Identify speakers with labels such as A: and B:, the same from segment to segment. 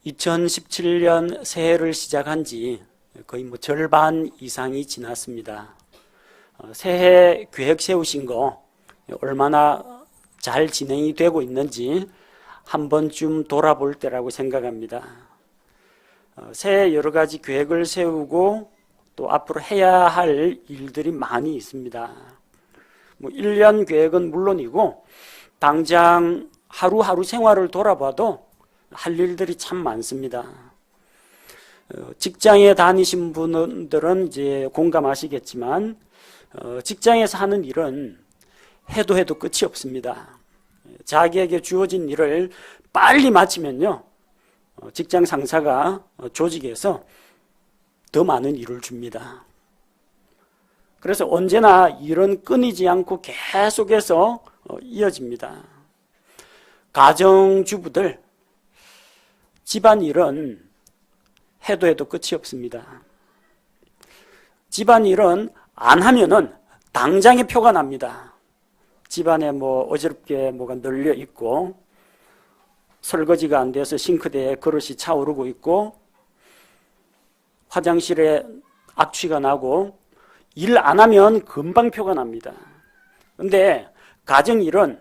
A: 2017년 새해를 시작한 지 거의 절반 이상이 지났습니다. 새해 계획 세우신 거 얼마나 잘 진행이 되고 있는지 한 번쯤 돌아볼 때라고 생각합니다. 새해 여러 가지 계획을 세우고 또 앞으로 해야 할 일들이 많이 있습니다. 1년 계획은 물론이고 당장 하루하루 생활을 돌아봐도 할 일들이 참 많습니다. 직장에 다니신 분들은 이제 공감하시겠지만 직장에서 하는 일은 해도 끝이 없습니다. 자기에게 주어진 일을 빨리 마치면요, 직장 상사가 조직에서 더 많은 일을 줍니다. 그래서 언제나 일은 끊이지 않고 계속해서 이어집니다. 가정주부들, 집안일은 해도 끝이 없습니다. 집안일은 안 하면은 당장에 표가 납니다. 집안에 어지럽게 뭐가 널려 있고, 설거지가 안 돼서 싱크대에 그릇이 차오르고 있고, 화장실에 악취가 나고, 일 안 하면 금방 표가 납니다. 근데 가정일은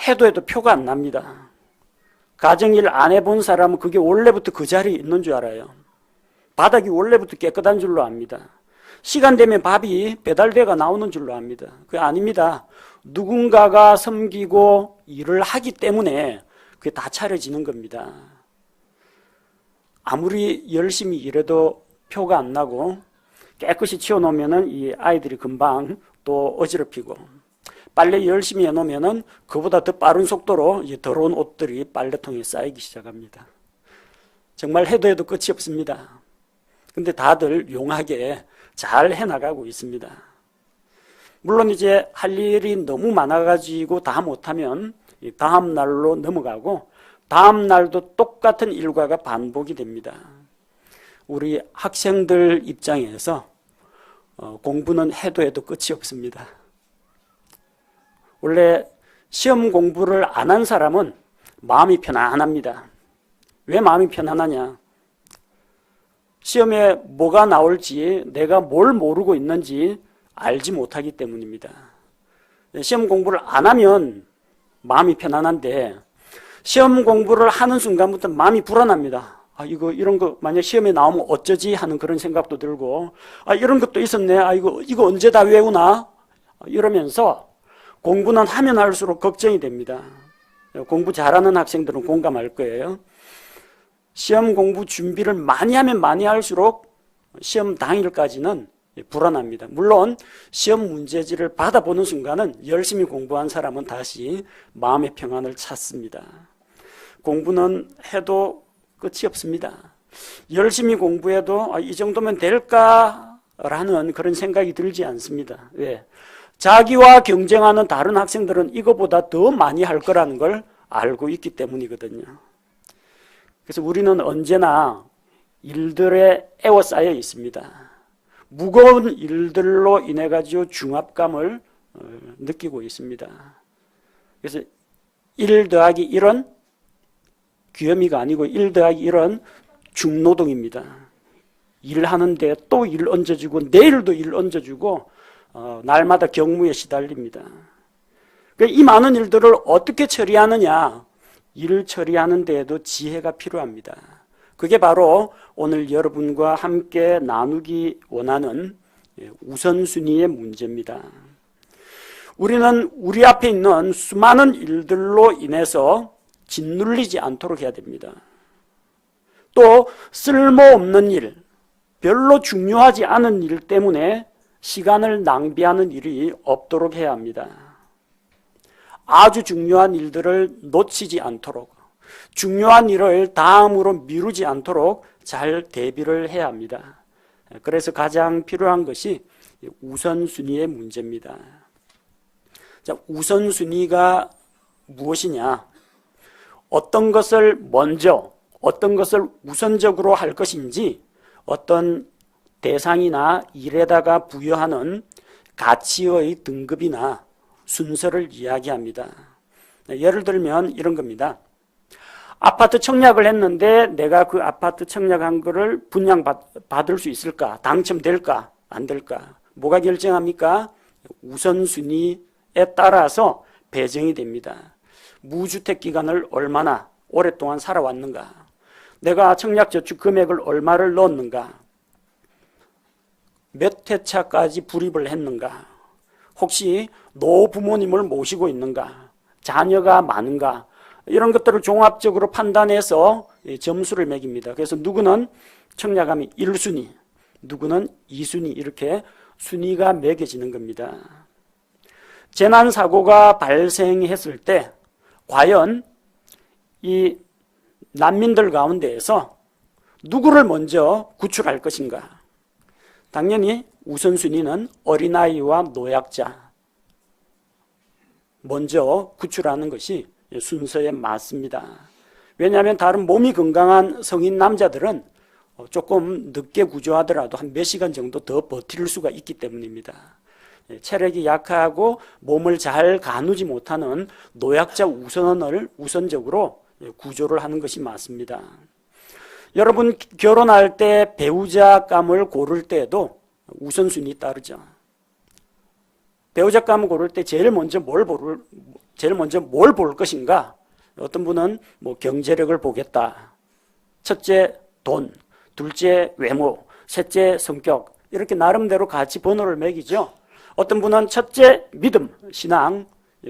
A: 해도 표가 안 납니다. 가정일 안 해본 사람은 그게 원래부터 그 자리에 있는 줄 알아요. 바닥이 원래부터 깨끗한 줄로 압니다. 시간 되면 밥이 배달돼가 나오는 줄로 압니다. 그게 아닙니다. 누군가가 섬기고 일을 하기 때문에 그게 다 차려지는 겁니다. 아무리 열심히 일해도 표가 안 나고 깨끗이 치워놓으면 이 아이들이 금방 또 어지럽히고, 빨래 열심히 해놓으면 그보다 더 빠른 속도로 더러운 옷들이 빨래통에 쌓이기 시작합니다. 정말 해도 끝이 없습니다. 근데 다들 용하게 잘 해나가고 있습니다. 물론 이제 할 일이 너무 많아가지고 다 못하면 다음 날로 넘어가고, 다음 날도 똑같은 일과가 반복이 됩니다. 우리 학생들 입장에서 공부는 해도 끝이 없습니다. 원래 시험 공부를 안 한 사람은 마음이 편안합니다. 왜 마음이 편안하냐? 시험에 뭐가 나올지, 내가 뭘 모르고 있는지 알지 못하기 때문입니다. 시험 공부를 안 하면 마음이 편안한데, 시험 공부를 하는 순간부터 마음이 불안합니다. 이런 거 만약 시험에 나오면 어쩌지 하는 그런 생각도 들고, 이런 것도 있었네. 이거 언제 다 외우나? 이러면서 공부는 하면 할수록 걱정이 됩니다. 공부 잘하는 학생들은 공감할 거예요. 시험 공부 준비를 많이 하면 많이 할수록 시험 당일까지는 불안합니다. 물론 시험 문제지를 받아보는 순간은 열심히 공부한 사람은 다시 마음의 평안을 찾습니다. 공부는 해도 끝이 없습니다. 열심히 공부해도 이 정도면 될까라는 그런 생각이 들지 않습니다. 왜? 자기와 경쟁하는 다른 학생들은 이거보다 더 많이 할 거라는 걸 알고 있기 때문이거든요. 그래서 우리는 언제나 일들에 에워싸여 있습니다. 무거운 일들로 인해 가지고 중압감을 느끼고 있습니다. 그래서 1 더하기 1은 귀요미가 아니고 1 더하기 1은 중노동입니다. 일하는데 또 일 얹어주고 내일도 일 얹어주고 날마다 경무에 시달립니다. 이 많은 일들을 어떻게 처리하느냐, 일 처리하는 데에도 지혜가 필요합니다. 그게 바로 오늘 여러분과 함께 나누기 원하는 우선순위의 문제입니다. 우리는 우리 앞에 있는 수많은 일들로 인해서 짓눌리지 않도록 해야 됩니다. 또 쓸모없는 일, 별로 중요하지 않은 일 때문에 시간을 낭비하는 일이 없도록 해야 합니다. 아주 중요한 일들을 놓치지 않도록, 중요한 일을 다음으로 미루지 않도록 잘 대비를 해야 합니다. 그래서 가장 필요한 것이 우선순위의 문제입니다. 자, 우선순위가 무엇이냐? 어떤 것을 먼저, 어떤 것을 우선적으로 할 것인지, 어떤 대상이나 일에다가 부여하는 가치의 등급이나 순서를 이야기합니다. 예를 들면 이런 겁니다. 아파트 청약을 했는데 내가 그 아파트 청약한 거를 분양받을 수 있을까? 당첨될까? 안 될까? 뭐가 결정합니까? 우선순위에 따라서 배정이 됩니다. 무주택 기간을 얼마나 오랫동안 살아왔는가? 내가 청약저축 금액을 얼마를 넣었는가? 몇 회차까지 불입을 했는가? 혹시 노부모님을 모시고 있는가? 자녀가 많은가? 이런 것들을 종합적으로 판단해서 점수를 매깁니다. 그래서 누구는 청약하면 1순위, 누구는 2순위 이렇게 순위가 매겨지는 겁니다. 재난사고가 발생했을 때 과연 이 난민들 가운데에서 누구를 먼저 구출할 것인가? 당연히 우선순위는 어린아이와 노약자 먼저 구출하는 것이 순서에 맞습니다. 왜냐하면 다른 몸이 건강한 성인 남자들은 조금 늦게 구조하더라도 한 몇 시간 정도 더 버틸 수가 있기 때문입니다. 체력이 약하고 몸을 잘 가누지 못하는 노약자 우선을 우선적으로 구조를 하는 것이 맞습니다. 여러분 결혼할 때 배우자감을 고를 때에도 우선순위 따르죠. 배우자감을 고를 때 제일 먼저 뭘 볼 것인가? 어떤 분은 뭐 경제력을 보겠다. 첫째 돈, 둘째 외모, 셋째 성격 이렇게 나름대로 같이 번호를 매기죠. 어떤 분은 첫째 믿음, 신앙,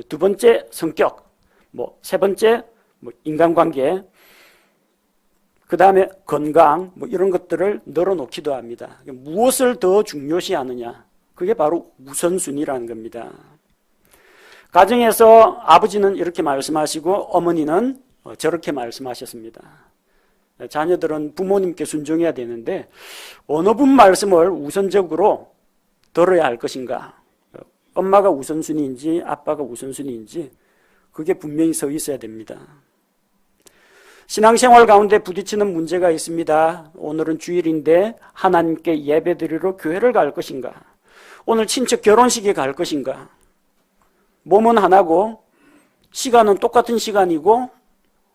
A: 두 번째 성격, 뭐 세 번째 뭐 인간관계, 그 다음에 건강 뭐 이런 것들을 늘어놓기도 합니다. 무엇을 더 중요시하느냐? 그게 바로 우선순위라는 겁니다. 가정에서 아버지는 이렇게 말씀하시고 어머니는 저렇게 말씀하셨습니다. 자녀들은 부모님께 순종해야 되는데 어느 분 말씀을 우선적으로 들어야 할 것인가? 엄마가 우선순위인지 아빠가 우선순위인지 그게 분명히 서 있어야 됩니다. 신앙생활 가운데 부딪히는 문제가 있습니다. 오늘은 주일인데 하나님께 예배드리러 교회를 갈 것인가? 오늘 친척 결혼식에 갈 것인가? 몸은 하나고 시간은 똑같은 시간이고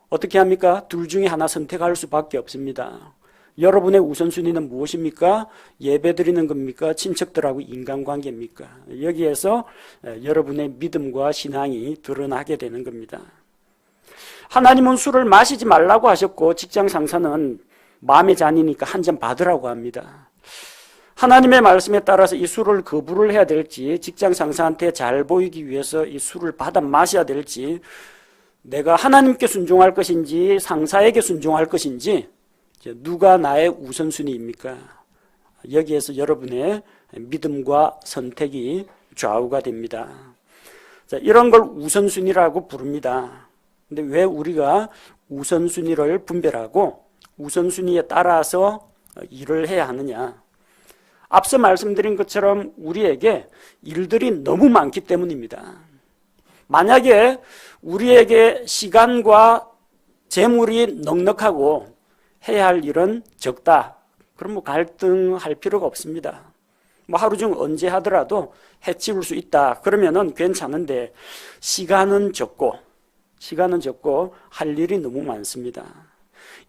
A: 어떻게 합니까? 둘 중에 하나 선택할 수밖에 없습니다. 여러분의 우선순위는 무엇입니까? 예배드리는 겁니까? 친척들하고 인간관계입니까? 여기에서 여러분의 믿음과 신앙이 드러나게 되는 겁니다. 하나님은 술을 마시지 말라고 하셨고 직장 상사는 마음의 잔이니까 한 잔 받으라고 합니다. 하나님의 말씀에 따라서 이 술을 거부를 해야 될지 직장 상사한테 잘 보이기 위해서 이 술을 받아 마셔야 될지 내가 하나님께 순종할 것인지 상사에게 순종할 것인지 누가 나의 우선순위입니까? 여기에서 여러분의 믿음과 선택이 좌우가 됩니다. 자, 이런 걸 우선순위라고 부릅니다. 근데 왜 우리가 우선순위를 분별하고 우선순위에 따라서 일을 해야 하느냐? 앞서 말씀드린 것처럼 우리에게 일들이 너무 많기 때문입니다. 만약에 우리에게 시간과 재물이 넉넉하고 해야 할 일은 적다. 그럼 뭐 갈등할 필요가 없습니다. 뭐 하루 중 언제 하더라도 해치울 수 있다. 그러면은 괜찮은데 시간은 적고 할 일이 너무 많습니다.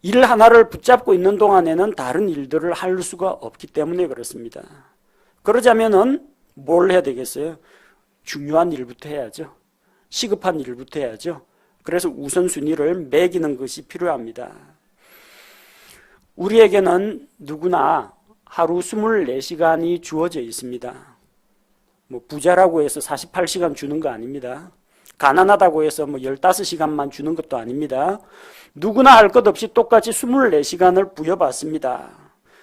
A: 일 하나를 붙잡고 있는 동안에는 다른 일들을 할 수가 없기 때문에 그렇습니다. 그러자면은 뭘 해야 되겠어요? 중요한 일부터 해야죠. 시급한 일부터 해야죠. 그래서 우선순위를 매기는 것이 필요합니다. 우리에게는 누구나 하루 24시간이 주어져 있습니다. 뭐 부자라고 해서 48시간 주는 거 아닙니다. 가난하다고 해서 뭐 15시간만 주는 것도 아닙니다. 누구나 할 것 없이 똑같이 24시간을 부여받습니다.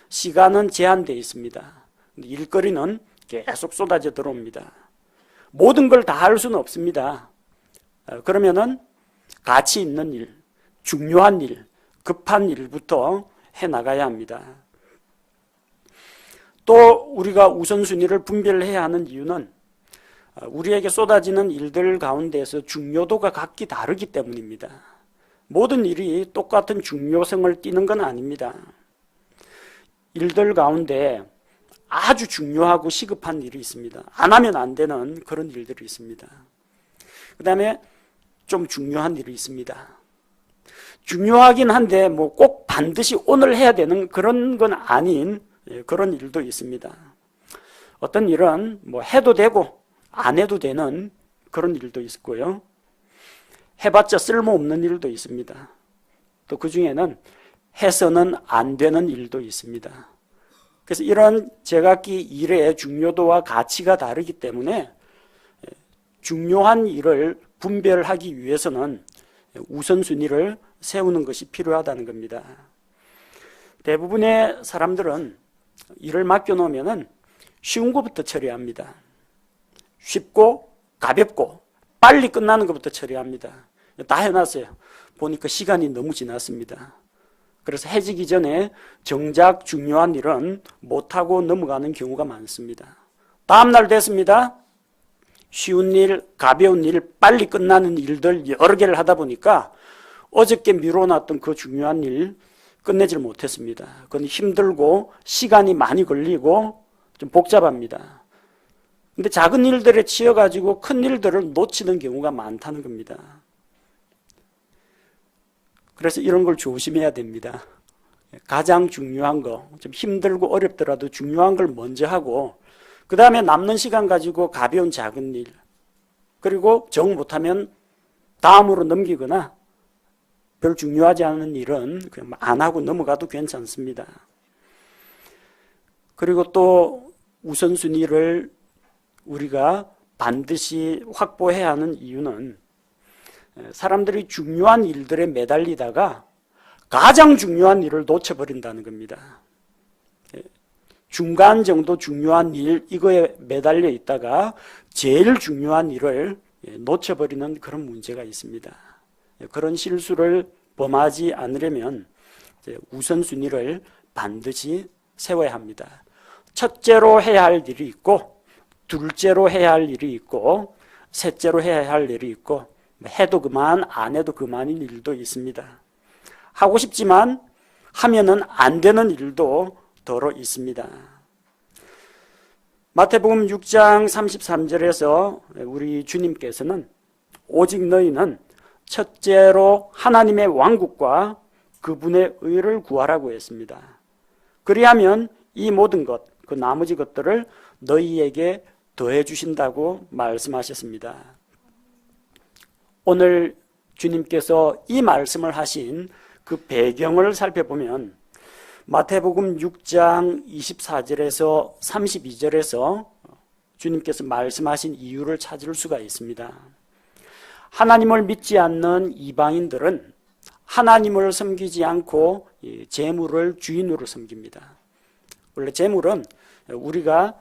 A: 시간은 제한되어 있습니다. 일거리는 계속 쏟아져 들어옵니다. 모든 걸 다 할 수는 없습니다. 그러면은 가치 있는 일, 중요한 일, 급한 일부터 해나가야 합니다. 또 우리가 우선순위를 분별해야 하는 이유는 우리에게 쏟아지는 일들 가운데서 중요도가 각기 다르기 때문입니다. 모든 일이 똑같은 중요성을 띠는 건 아닙니다. 일들 가운데 아주 중요하고 시급한 일이 있습니다. 안 하면 안 되는 그런 일들이 있습니다. 그 다음에 좀 중요한 일이 있습니다. 중요하긴 한데 뭐 꼭 반드시 오늘 해야 되는 그런 건 아닌 그런 일도 있습니다. 어떤 일은 뭐 해도 되고 안 해도 되는 그런 일도 있고요. 해봤자 쓸모없는 일도 있습니다. 또 그 중에는 해서는 안 되는 일도 있습니다. 그래서 이런 제각기 일의 중요도와 가치가 다르기 때문에 중요한 일을 분별하기 위해서는 우선순위를 세우는 것이 필요하다는 겁니다. 대부분의 사람들은 일을 맡겨놓으면 쉬운 것부터 처리합니다. 쉽고 가볍고 빨리 끝나는 것부터 처리합니다. 다 해놨어요. 보니까 시간이 너무 지났습니다. 그래서 해지기 전에 정작 중요한 일은 못하고 넘어가는 경우가 많습니다. 다음날 됐습니다. 쉬운 일, 가벼운 일, 빨리 끝나는 일들 여러 개를 하다 보니까 어저께 미뤄놨던 그 중요한 일 끝내질 못했습니다. 그건 힘들고 시간이 많이 걸리고 좀 복잡합니다. 근데 작은 일들에 치여가지고 큰 일들을 놓치는 경우가 많다는 겁니다. 그래서 이런 걸 조심해야 됩니다. 가장 중요한 거, 좀 힘들고 어렵더라도 중요한 걸 먼저 하고 그 다음에 남는 시간 가지고 가벼운 작은 일, 그리고 정 못하면 다음으로 넘기거나 별 중요하지 않은 일은 그냥 안 하고 넘어가도 괜찮습니다. 그리고 또 우선순위를 우리가 반드시 확보해야 하는 이유는 사람들이 중요한 일들에 매달리다가 가장 중요한 일을 놓쳐버린다는 겁니다. 중간 정도 중요한 일, 이거에 매달려 있다가 제일 중요한 일을 놓쳐버리는 그런 문제가 있습니다. 그런 실수를 범하지 않으려면 우선순위를 반드시 세워야 합니다. 첫째로 해야 할 일이 있고, 둘째로 해야 할 일이 있고, 셋째로 해야 할 일이 있고, 해도 그만, 안 해도 그만인 일도 있습니다. 하고 싶지만 하면은 안 되는 일도 더러 있습니다. 마태복음 6장 33절에서 우리 주님께서는 오직 너희는 첫째로 하나님의 왕국과 그분의 의를 구하라고 했습니다. 그리하면 이 모든 것, 그 나머지 것들을 너희에게 더해 주신다고 말씀하셨습니다. 오늘 주님께서 이 말씀을 하신 그 배경을 살펴보면 마태복음 6장 24절에서 32절에서 주님께서 말씀하신 이유를 찾을 수가 있습니다. 하나님을 믿지 않는 이방인들은 하나님을 섬기지 않고 재물을 주인으로 섬깁니다. 원래 재물은 우리가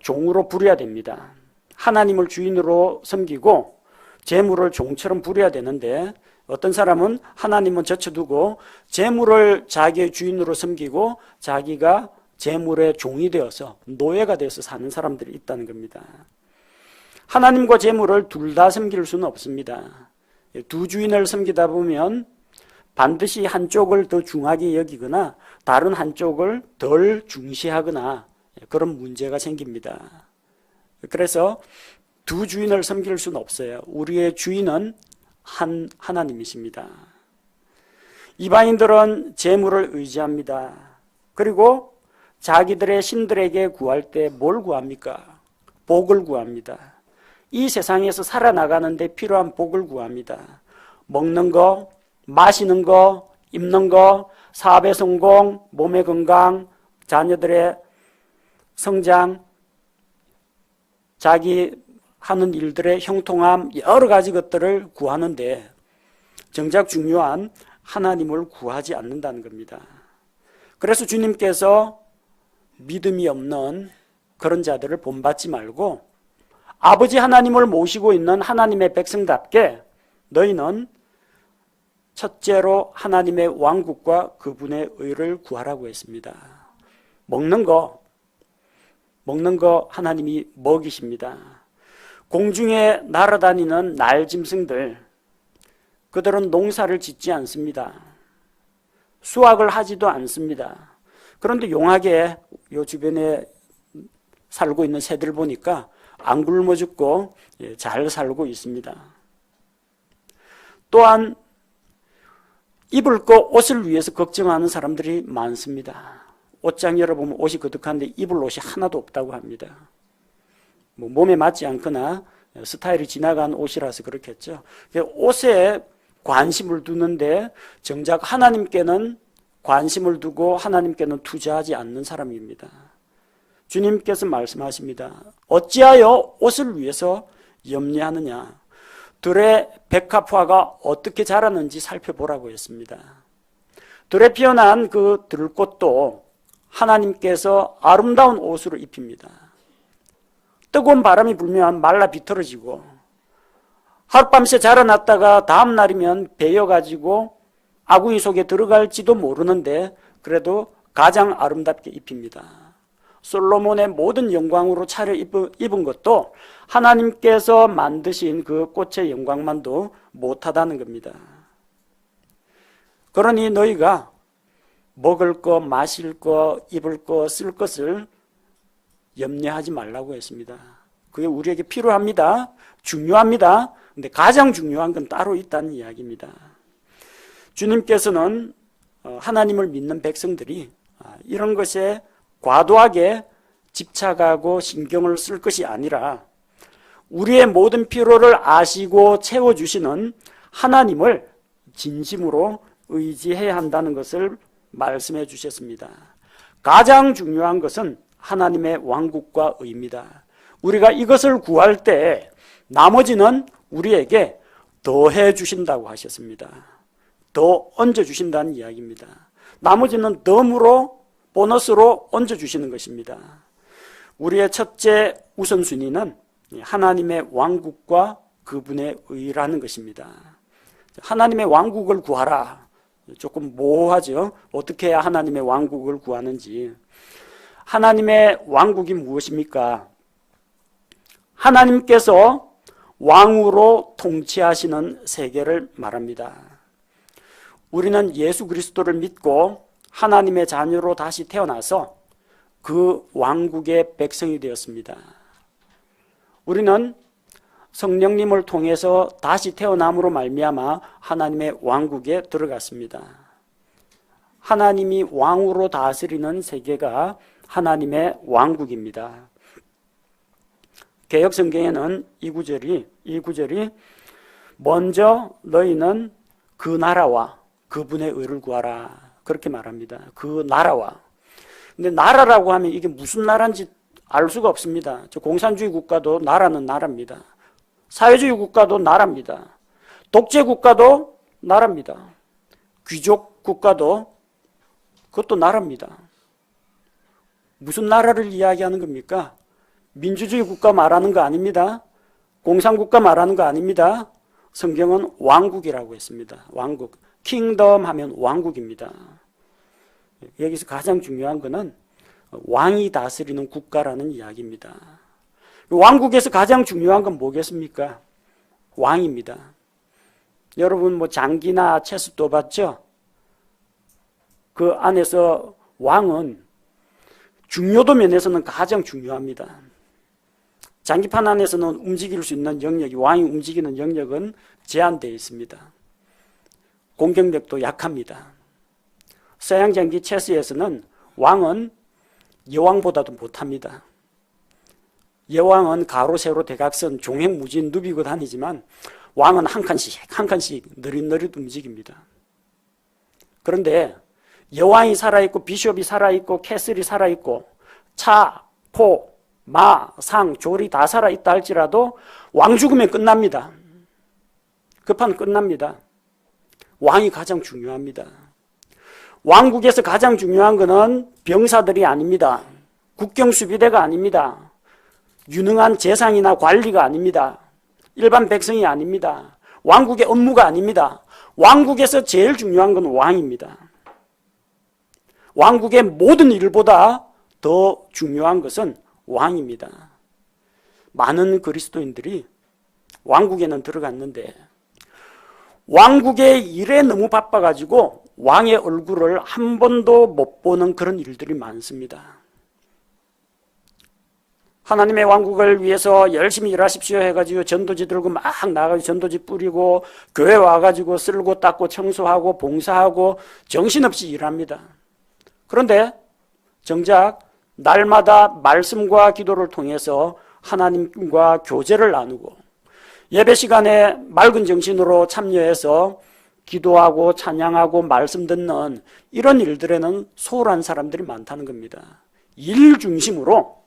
A: 종으로 부려야 됩니다. 하나님을 주인으로 섬기고 재물을 종처럼 부려야 되는데 어떤 사람은 하나님은 젖혀두고 재물을 자기의 주인으로 섬기고 자기가 재물의 종이 되어서 노예가 되어서 사는 사람들이 있다는 겁니다. 하나님과 재물을 둘 다 섬길 수는 없습니다. 두 주인을 섬기다 보면 반드시 한쪽을 더 중하게 여기거나 다른 한쪽을 덜 중시하거나 그런 문제가 생깁니다. 그래서 두 주인을 섬길 수는 없어요. 우리의 주인은 하나님이십니다. 이방인들은 재물을 의지합니다. 그리고 자기들의 신들에게 구할 때 뭘 구합니까? 복을 구합니다. 이 세상에서 살아나가는데 필요한 복을 구합니다. 먹는 거, 마시는 거, 입는 거, 사업의 성공, 몸의 건강, 자녀들의 성장, 자기 하는 일들의 형통함, 여러 가지 것들을 구하는데 정작 중요한 하나님을 구하지 않는다는 겁니다. 그래서 주님께서 믿음이 없는 그런 자들을 본받지 말고 아버지 하나님을 모시고 있는 하나님의 백성답게 너희는 첫째로 하나님의 왕국과 그분의 의를 구하라고 했습니다. 먹는 거 하나님이 먹이십니다. 공중에 날아다니는 날짐승들, 그들은 농사를 짓지 않습니다. 수확을 하지도 않습니다. 그런데 용하게 요 주변에 살고 있는 새들 보니까 안 굶어 죽고 잘 살고 있습니다. 또한 입을 거 옷을 위해서 걱정하는 사람들이 많습니다. 옷장 열어보면 옷이 거득한데 입을 옷이 하나도 없다고 합니다. 몸에 맞지 않거나 스타일이 지나간 옷이라서 그렇겠죠. 옷에 관심을 두는데 정작 하나님께는 관심을 두고 하나님께는 투자하지 않는 사람입니다. 주님께서 말씀하십니다. 어찌하여 옷을 위해서 염려하느냐. 들의 백합화가 어떻게 자라는지 살펴보라고 했습니다. 들에 피어난 그 들꽃도 하나님께서 아름다운 옷으로 입힙니다. 뜨거운 바람이 불면 말라 비틀어지고 하룻밤새 자라났다가 다음 날이면 베어가지고 아궁이 속에 들어갈지도 모르는데 그래도 가장 아름답게 입힙니다. 솔로몬의 모든 영광으로 차려입은 것도 하나님께서 만드신 그 꽃의 영광만도 못하다는 겁니다. 그러니 너희가 먹을 거, 마실 거, 입을 거, 쓸 것을 염려하지 말라고 했습니다. 그게 우리에게 필요합니다. 중요합니다. 근데 가장 중요한 건 따로 있다는 이야기입니다. 주님께서는 하나님을 믿는 백성들이 이런 것에 과도하게 집착하고 신경을 쓸 것이 아니라 우리의 모든 필요를 아시고 채워주시는 하나님을 진심으로 의지해야 한다는 것을 말씀해 주셨습니다. 가장 중요한 것은 하나님의 왕국과 의입니다. 우리가 이것을 구할 때 나머지는 우리에게 더해 주신다고 하셨습니다. 더 얹어 주신다는 이야기입니다. 나머지는 덤으로 보너스로 얹어 주시는 것입니다. 우리의 첫째 우선순위는 하나님의 왕국과 그분의 의라는 것입니다. 하나님의 왕국을 구하라. 조금 모호하죠. 어떻게 해야 하나님의 왕국을 구하는지. 하나님의 왕국이 무엇입니까? 하나님께서 왕으로 통치하시는 세계를 말합니다. 우리는 예수 그리스도를 믿고 하나님의 자녀로 다시 태어나서 그 왕국의 백성이 되었습니다. 우리는 성령님을 통해서 다시 태어남으로 말미암아 하나님의 왕국에 들어갔습니다. 하나님이 왕으로 다스리는 세계가 하나님의 왕국입니다. 개역성경에는 이 구절이 먼저 너희는 그 나라와 그분의 의를 구하라 그렇게 말합니다. 그 나라와. 근데 나라라고 하면 이게 무슨 나라인지 알 수가 없습니다. 저 공산주의 국가도 나라는 나라입니다. 사회주의 국가도 나라입니다. 독재 국가도 나라입니다. 귀족 국가도 그것도 나라입니다. 무슨 나라를 이야기하는 겁니까? 민주주의 국가 말하는 거 아닙니다. 공산국가 말하는 거 아닙니다. 성경은 왕국이라고 했습니다. 왕국. 킹덤 하면 왕국입니다. 여기서 가장 중요한 것은 왕이 다스리는 국가라는 이야기입니다. 왕국에서 가장 중요한 건 뭐겠습니까? 왕입니다. 여러분 뭐 장기나 체스 또 봤죠? 그 안에서 왕은 중요도 면에서는 가장 중요합니다. 장기판 안에서는 움직일 수 있는 영역이, 왕이 움직이는 영역은 제한되어 있습니다. 공격력도 약합니다. 서양장기 체스에서는 왕은 여왕보다도 못합니다. 여왕은 가로, 세로, 대각선, 종횡무진 누비고 다니지만 왕은 한 칸씩 느릿느릿 움직입니다. 그런데 여왕이 살아있고 비숍이 살아있고 캐슬이 살아있고 차, 포, 마, 상, 조리 다 살아있다 할지라도 왕 죽으면 끝납니다. 그 판 끝납니다. 왕이 가장 중요합니다. 왕국에서 가장 중요한 것은 병사들이 아닙니다. 국경수비대가 아닙니다. 유능한 재상이나 관리가 아닙니다. 일반 백성이 아닙니다. 왕국의 업무가 아닙니다. 왕국에서 제일 중요한 건 왕입니다. 왕국의 모든 일보다 더 중요한 것은 왕입니다. 많은 그리스도인들이 왕국에는 들어갔는데 왕국의 일에 너무 바빠가지고 왕의 얼굴을 한 번도 못 보는 그런 일들이 많습니다. 하나님의 왕국을 위해서 열심히 일하십시오 해가지고 전도지 들고 막 나가서 전도지 뿌리고 교회 와가지고 쓸고 닦고 청소하고 봉사하고 정신없이 일합니다. 그런데 정작 날마다 말씀과 기도를 통해서 하나님과 교제를 나누고 예배 시간에 맑은 정신으로 참여해서 기도하고 찬양하고 말씀 듣는 이런 일들에는 소홀한 사람들이 많다는 겁니다. 일 중심으로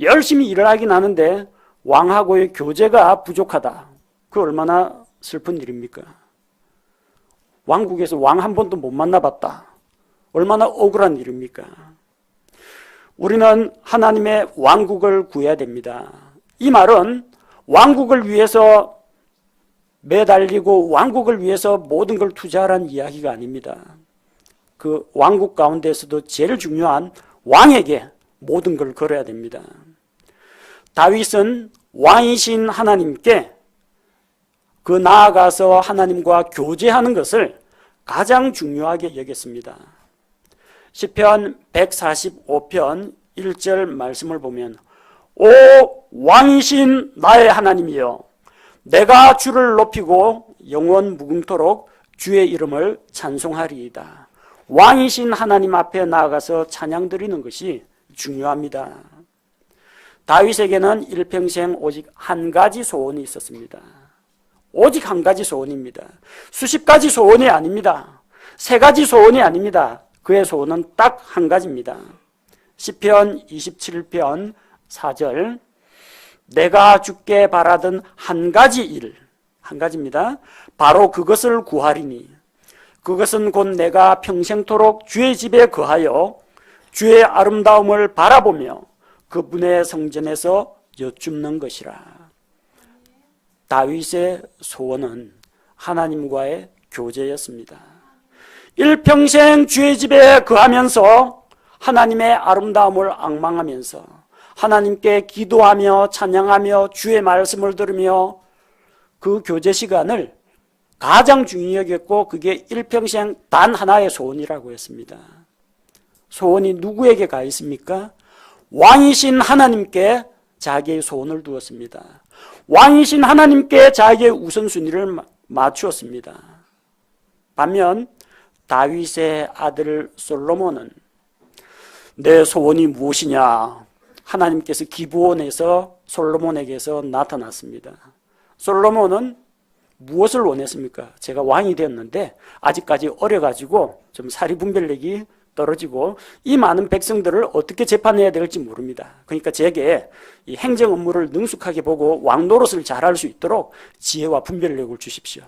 A: 열심히 일을 하긴 하는데 왕하고의 교제가 부족하다. 그 얼마나 슬픈 일입니까? 왕국에서 왕 한 번도 못 만나봤다. 얼마나 억울한 일입니까? 우리는 하나님의 왕국을 구해야 됩니다. 이 말은 왕국을 위해서 매달리고 왕국을 위해서 모든 걸 투자하라는 이야기가 아닙니다. 그 왕국 가운데서도 제일 중요한 왕에게 모든 걸 걸어야 됩니다. 다윗은 왕이신 하나님께 그 나아가서 하나님과 교제하는 것을 가장 중요하게 여겼습니다. 시편 145편 1절 말씀을 보면 오 왕이신 나의 하나님이여 내가 주를 높이고 영원 무궁토록 주의 이름을 찬송하리이다. 왕이신 하나님 앞에 나아가서 찬양 드리는 것이 중요합니다. 다윗에게는 일평생 오직 한 가지 소원이 있었습니다. 오직 한 가지 소원입니다. 수십 가지 소원이 아닙니다. 세 가지 소원이 아닙니다. 그의 소원은 딱 한 가지입니다. 시편 27편 4절 내가 주께 바라던 한 가지 일, 한 가지입니다. 바로 그것을 구하리니 그것은 곧 내가 평생토록 주의 집에 거하여 주의 아름다움을 바라보며 그분의 성전에서 여쭙는 것이라. 다윗의 소원은 하나님과의 교제였습니다. 일평생 주의 집에 거하면서 하나님의 아름다움을 앙망하면서 하나님께 기도하며 찬양하며 주의 말씀을 들으며 그 교제 시간을 가장 중요히 여겼고 그게 일평생 단 하나의 소원이라고 했습니다. 소원이 누구에게 가 있습니까? 왕이신 하나님께 자기의 소원을 두었습니다. 왕이신 하나님께 자기의 우선순위를 맞추었습니다. 반면 다윗의 아들 솔로몬은 내 소원이 무엇이냐? 하나님께서 기브온에서 솔로몬에게서 나타났습니다. 솔로몬은 무엇을 원했습니까? 제가 왕이 되었는데 아직까지 어려가지고 좀 사리분별력이 떨어지고 이 많은 백성들을 어떻게 재판해야 될지 모릅니다. 그러니까 제게 이 행정 업무를 능숙하게 보고 왕 노릇을 잘할 수 있도록 지혜와 분별력을 주십시오.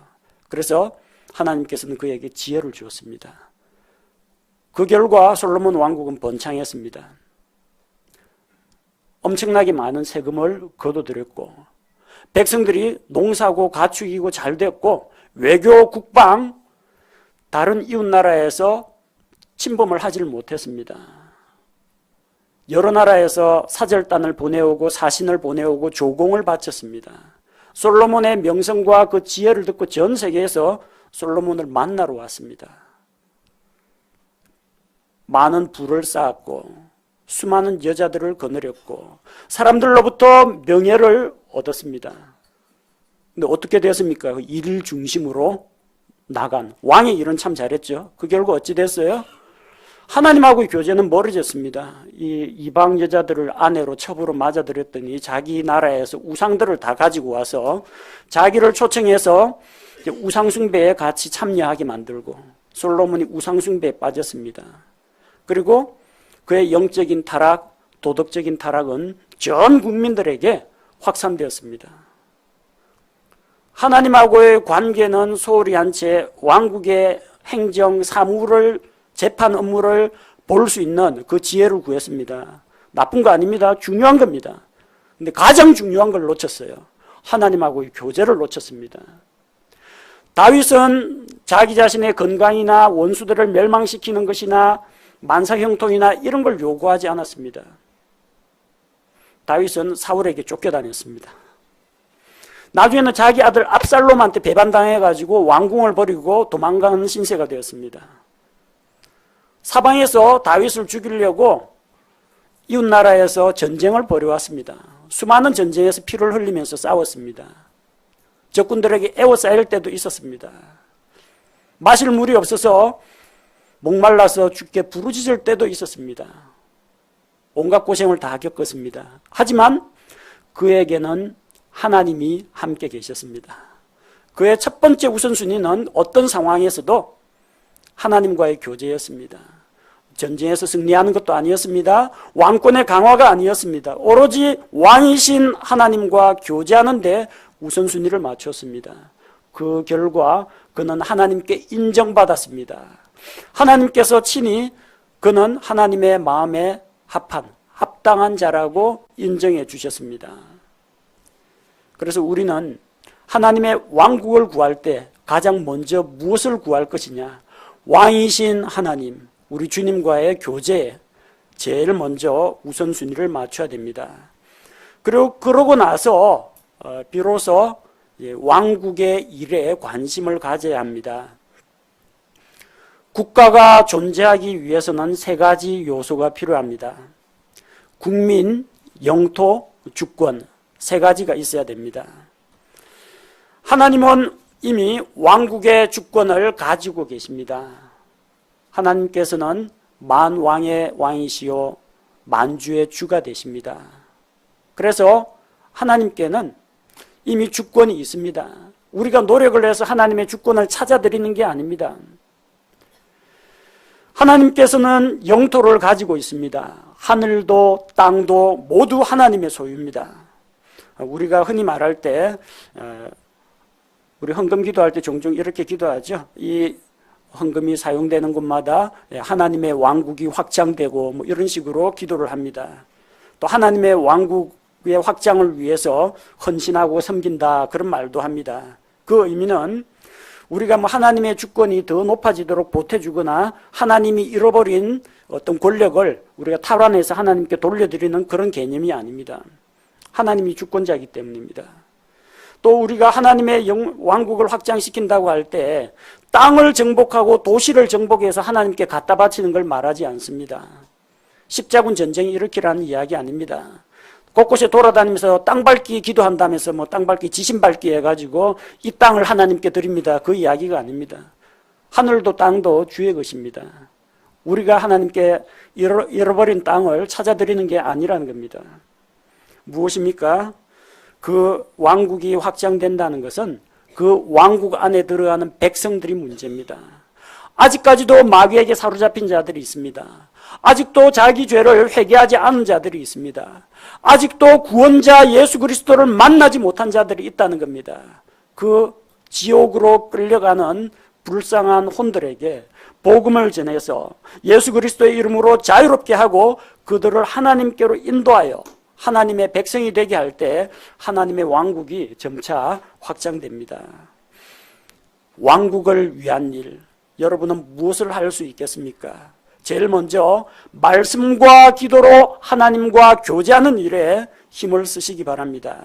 A: 그래서 하나님께서는 그에게 지혜를 주었습니다. 그 결과 솔로몬 왕국은 번창했습니다. 엄청나게 많은 세금을 거둬들였고 백성들이 농사고 가축이고 잘 됐고 외교, 국방, 다른 이웃나라에서 침범을 하지를 못했습니다. 여러 나라에서 사절단을 보내오고 사신을 보내오고 조공을 바쳤습니다. 솔로몬의 명성과 그 지혜를 듣고 전 세계에서 솔로몬을 만나러 왔습니다. 많은 부를 쌓았고 수많은 여자들을 거느렸고 사람들로부터 명예를 얻었습니다. 근데 어떻게 됐습니까? 일 중심으로 나간 왕의 일은 참 잘했죠. 그 결과 어찌 됐어요? 하나님하고의 교제는 멀어졌습니다. 이 이방 여자들을 아내로 첩으로 맞아들였더니 자기 나라에서 우상들을 다 가지고 와서 자기를 초청해서 우상숭배에 같이 참여하게 만들고 솔로몬이 우상숭배에 빠졌습니다. 그리고 그의 영적인 타락, 도덕적인 타락은 전 국민들에게 확산되었습니다. 하나님하고의 관계는 소홀히 한 채 왕국의 행정, 사무를, 재판 업무를 볼 수 있는 그 지혜를 구했습니다. 나쁜 거 아닙니다. 중요한 겁니다. 근데 가장 중요한 걸 놓쳤어요. 하나님하고의 교제를 놓쳤습니다. 다윗은 자기 자신의 건강이나 원수들을 멸망시키는 것이나 만사형통이나 이런 걸 요구하지 않았습니다. 다윗은 사울에게 쫓겨다녔습니다. 나중에는 자기 아들 압살롬한테 배반당해가지고 왕궁을 버리고 도망가는 신세가 되었습니다. 사방에서 다윗을 죽이려고 이웃나라에서 전쟁을 벌여왔습니다. 수많은 전쟁에서 피를 흘리면서 싸웠습니다. 적군들에게 에워싸일 때도 있었습니다. 마실 물이 없어서 목말라서 죽게 부르짖을 때도 있었습니다. 온갖 고생을 다 겪었습니다. 하지만 그에게는 하나님이 함께 계셨습니다. 그의 첫 번째 우선순위는 어떤 상황에서도 하나님과의 교제였습니다. 전쟁에서 승리하는 것도 아니었습니다. 왕권의 강화가 아니었습니다. 오로지 왕이신 하나님과 교제하는 데 우선순위를 맞췄습니다. 그 결과 그는 하나님께 인정받았습니다. 하나님께서 친히 그는 하나님의 마음에 합당한 자라고 인정해 주셨습니다. 그래서 우리는 하나님의 왕국을 구할 때 가장 먼저 무엇을 구할 것이냐? 왕이신 하나님, 우리 주님과의 교제에 제일 먼저 우선순위를 맞춰야 됩니다. 그리고 그러고 나서 비로소 왕국의 일에 관심을 가져야 합니다. 국가가 존재하기 위해서는 세 가지 요소가 필요합니다. 국민, 영토, 주권, 세 가지가 있어야 됩니다. 하나님은 이미 왕국의 주권을 가지고 계십니다. 하나님께서는 만왕의 왕이시요 만주의 주가 되십니다. 그래서 하나님께는 이미 주권이 있습니다. 우리가 노력을 해서 하나님의 주권을 찾아드리는 게 아닙니다. 하나님께서는 영토를 가지고 있습니다. 하늘도 땅도 모두 하나님의 소유입니다. 우리가 흔히 말할 때 우리 헌금 기도할 때 종종 이렇게 기도하죠. 이 헌금이 사용되는 곳마다 하나님의 왕국이 확장되고 뭐 이런 식으로 기도를 합니다. 또 하나님의 왕국의 확장을 위해서 헌신하고 섬긴다 그런 말도 합니다. 그 의미는 우리가 뭐 하나님의 주권이 더 높아지도록 보태주거나 하나님이 잃어버린 어떤 권력을 우리가 탈환해서 하나님께 돌려드리는 그런 개념이 아닙니다. 하나님이 주권자이기 때문입니다. 또 우리가 하나님의 왕국을 확장시킨다고 할 때 땅을 정복하고 도시를 정복해서 하나님께 갖다 바치는 걸 말하지 않습니다. 십자군 전쟁이 일으키라는 이야기 아닙니다. 곳곳에 돌아다니면서 땅 밟기 기도한다면서 뭐 땅 밟기 지신 밟기 해가지고 이 땅을 하나님께 드립니다. 그 이야기가 아닙니다. 하늘도 땅도 주의 것입니다. 우리가 하나님께 잃어버린 땅을 찾아드리는 게 아니라는 겁니다. 무엇입니까? 그 왕국이 확장된다는 것은 그 왕국 안에 들어가는 백성들이 문제입니다. 아직까지도 마귀에게 사로잡힌 자들이 있습니다. 아직도 자기 죄를 회개하지 않은 자들이 있습니다. 아직도 구원자 예수 그리스도를 만나지 못한 자들이 있다는 겁니다. 그 지옥으로 끌려가는 불쌍한 혼들에게 복음을 전해서 예수 그리스도의 이름으로 자유롭게 하고 그들을 하나님께로 인도하여 하나님의 백성이 되게 할 때 하나님의 왕국이 점차 확장됩니다. 왕국을 위한 일, 여러분은 무엇을 할 수 있겠습니까? 제일 먼저 말씀과 기도로 하나님과 교제하는 일에 힘을 쓰시기 바랍니다.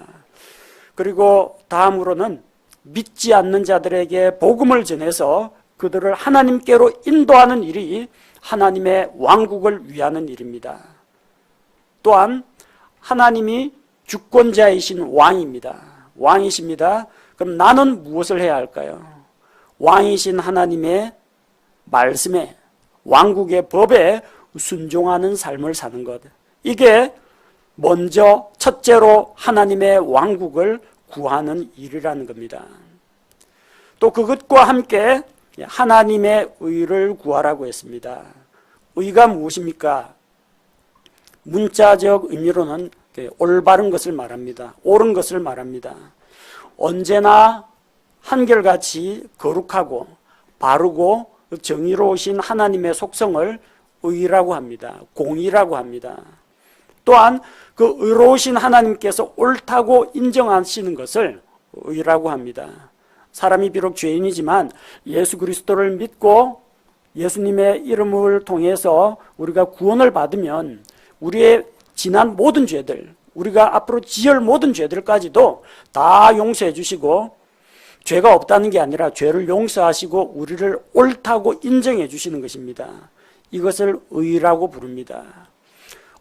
A: 그리고 다음으로는 믿지 않는 자들에게 복음을 전해서 그들을 하나님께로 인도하는 일이 하나님의 왕국을 위하는 일입니다. 또한 하나님이 주권자이신 왕입니다. 왕이십니다. 그럼 나는 무엇을 해야 할까요? 왕이신 하나님의 말씀에 왕국의 법에 순종하는 삶을 사는 것. 이게 먼저 첫째로 하나님의 왕국을 구하는 일이라는 겁니다. 또 그것과 함께 하나님의 의를 구하라고 했습니다. 의가 무엇입니까? 문자적 의미로는 올바른 것을 말합니다. 옳은 것을 말합니다. 언제나 한결같이 거룩하고 바르고 정의로우신 하나님의 속성을 의라고 합니다. 공의라고 합니다. 또한 그 의로우신 하나님께서 옳다고 인정하시는 것을 의라고 합니다. 사람이 비록 죄인이지만 예수 그리스도를 믿고 예수님의 이름을 통해서 우리가 구원을 받으면 우리의 지난 모든 죄들, 우리가 앞으로 지을 모든 죄들까지도 다 용서해 주시고 죄가 없다는 게 아니라 죄를 용서하시고 우리를 옳다고 인정해 주시는 것입니다. 이것을 의라고 부릅니다.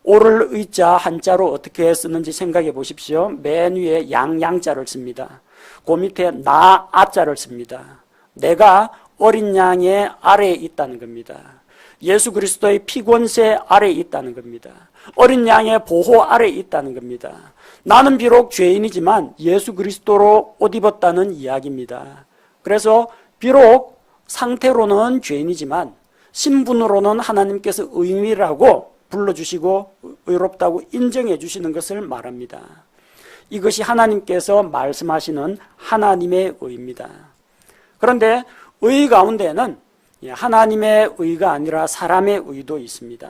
A: 오를 의자 한자로 어떻게 쓰는지 생각해 보십시오. 맨 위에 양자를 씁니다. 그 밑에 아자를 씁니다. 내가 어린 양의 아래에 있다는 겁니다. 예수 그리스도의 피권세 아래에 있다는 겁니다. 어린 양의 보호 아래에 있다는 겁니다. 나는 비록 죄인이지만 예수 그리스도로 옷 입었다는 이야기입니다. 그래서 비록 상태로는 죄인이지만 신분으로는 하나님께서 의인이라고 불러주시고 의롭다고 인정해 주시는 것을 말합니다. 이것이 하나님께서 말씀하시는 하나님의 의입니다. 그런데 의 가운데는 하나님의 의가 아니라 사람의 의도 있습니다.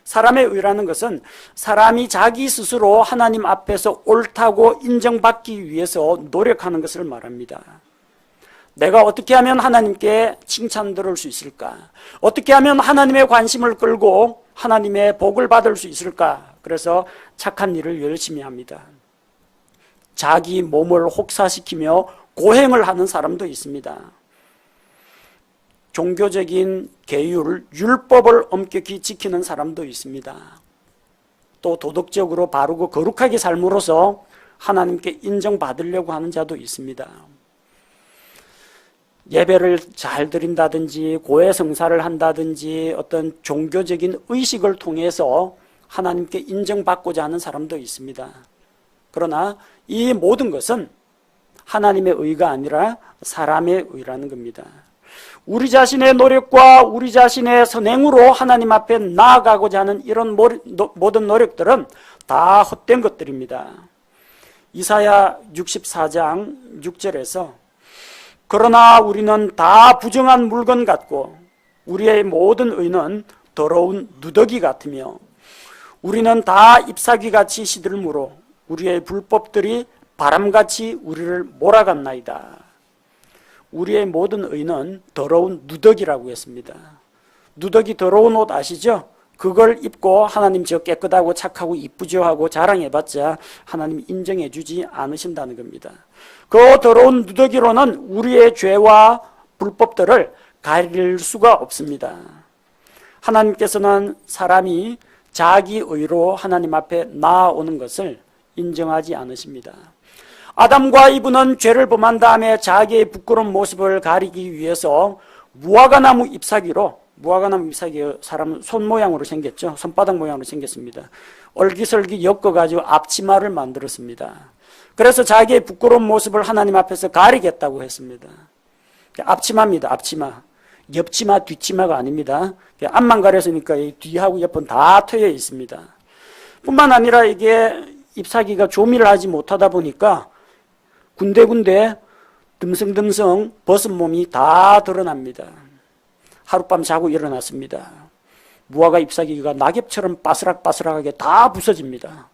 A: 사람의 의라는 것은 사람이 자기 스스로 하나님 앞에서 옳다고 인정받기 위해서 노력하는 것을 말합니다. 내가 어떻게 하면 하나님께 칭찬 들을 수 있을까? 어떻게 하면 하나님의 관심을 끌고 하나님의 복을 받을 수 있을까? 그래서 착한 일을 열심히 합니다. 자기 몸을 혹사시키며 고행을 하는 사람도 있습니다. 종교적인 계율, 율법을 엄격히 지키는 사람도 있습니다. 또 도덕적으로 바르고 거룩하게 삶으로써 하나님께 인정받으려고 하는 자도 있습니다. 예배를 잘 드린다든지 고해성사를 한다든지 어떤 종교적인 의식을 통해서 하나님께 인정받고자 하는 사람도 있습니다. 그러나 이 모든 것은 하나님의 의가 아니라 사람의 의라는 겁니다. 우리 자신의 노력과 우리 자신의 선행으로 하나님 앞에 나아가고자 하는 이런 모든 노력들은 다 헛된 것들입니다. 이사야 64장 6절에서 그러나 우리는 다 부정한 물건 같고 우리의 모든 의는 더러운 누더기 같으며 우리는 다 잎사귀같이 시들므로 우리의 불법들이 바람같이 우리를 몰아갔나이다. 우리의 모든 의는 더러운 누더기라고 했습니다. 누더기 더러운 옷 아시죠? 그걸 입고 하나님 저 깨끗하고 착하고 이쁘죠 하고 자랑해봤자 하나님 인정해 주지 않으신다는 겁니다. 그 더러운 누더기로는 우리의 죄와 불법들을 가릴 수가 없습니다. 하나님께서는 사람이 자기 의로 하나님 앞에 나아오는 것을 인정하지 않으십니다. 아담과 이브는 죄를 범한 다음에 자기의 부끄러운 모습을 가리기 위해서 무화과나무 잎사귀로, 무화과나무 잎사귀 사람 손 모양으로 생겼죠. 손바닥 모양으로 생겼습니다. 얼기설기 엮어가지고 앞치마를 만들었습니다. 그래서 자기의 부끄러운 모습을 하나님 앞에서 가리겠다고 했습니다. 앞치마입니다. 앞치마. 옆치마, 뒷치마가 아닙니다. 앞만 가렸으니까 이 뒤하고 옆은 다 트여 있습니다. 뿐만 아니라 이게 잎사귀가 조미를 하지 못하다 보니까 군데군데 듬성듬성 벗은 몸이 다 드러납니다. 하룻밤 자고 일어났습니다. 무화과 잎사귀가 낙엽처럼 바스락바스락하게 다 부서집니다.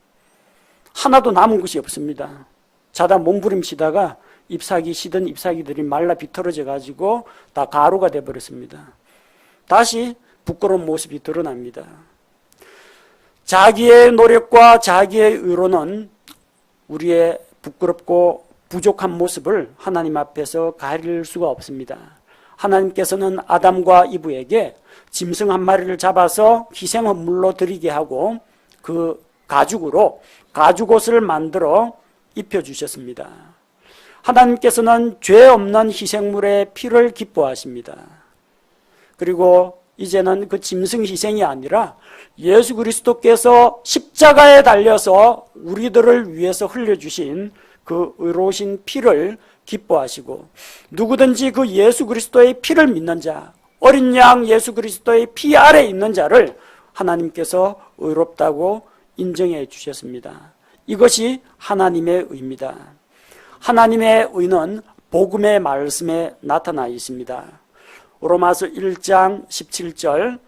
A: 하나도 남은 것이 없습니다. 자다 몸부림치다가 잎사귀 시든 잎사귀들이 말라 비틀어져 가지고 다 가루가 돼버렸습니다. 다시 부끄러운 모습이 드러납니다. 자기의 노력과 자기의 의로는 우리의 부끄럽고 부족한 모습을 하나님 앞에서 가릴 수가 없습니다. 하나님께서는 아담과 이브에게 짐승 한 마리를 잡아서 희생헌물로 드리게 하고 그 가죽으로 가죽옷을 만들어 입혀주셨습니다. 하나님께서는 죄 없는 희생물의 피를 기뻐하십니다. 그리고 이제는 그 짐승 희생이 아니라 예수 그리스도께서 십자가에 달려서 우리들을 위해서 흘려주신 그 의로우신 피를 기뻐하시고 누구든지 그 예수 그리스도의 피를 믿는 자, 어린 양 예수 그리스도의 피 아래 있는 자를 하나님께서 의롭다고 인정해 주셨습니다. 이것이 하나님의 의입니다. 하나님의 의는 복음의 말씀에 나타나 있습니다. 로마서 1장 17절